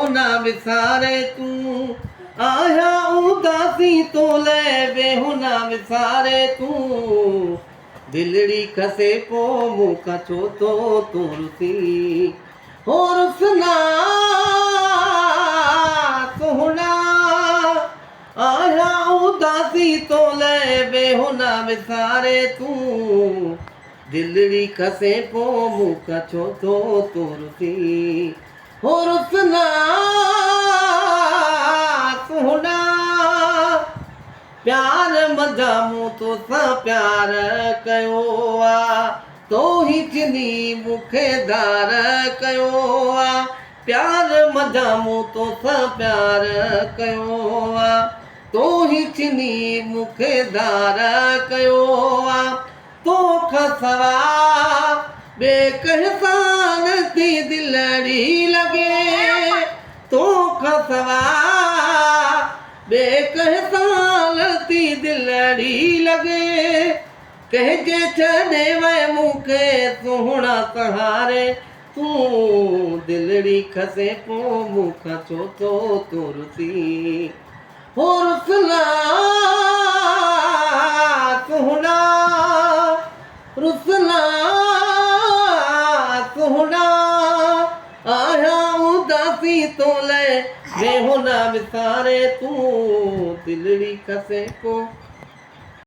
बेहुना विसारे तू आया उदासी तो ले बेहुना विसारे तू दिलड़ी खसे पो मुका छो तो तुरसी हो रुसना सोहना आया उदासी तो ले बेहुना विसारे तू दिलड़ी खसे पो मुका छो तो तुरसी हो रुसना सोहना प्यार मजामू तो सा प्यार कयो आ तो ही चिनी मुखे दार कयो आ प्यार मजामू तो सा प्यार कयो आ तो ही चिनी मुखे दार कयो आ तो खसवा बेकहसान थी दिलड़ी लगे तो खसवा बेकहसान थी दिलड़ी लगे कहजे छने वे मुखे सोहना सहारे तू दिलड़ी खसे पो मुखा छो तो तुरसी हो रुसना सोहना रुसना सोहना आया उदासी तो ले बेहुना विसारे तू दिलड़ी खसे को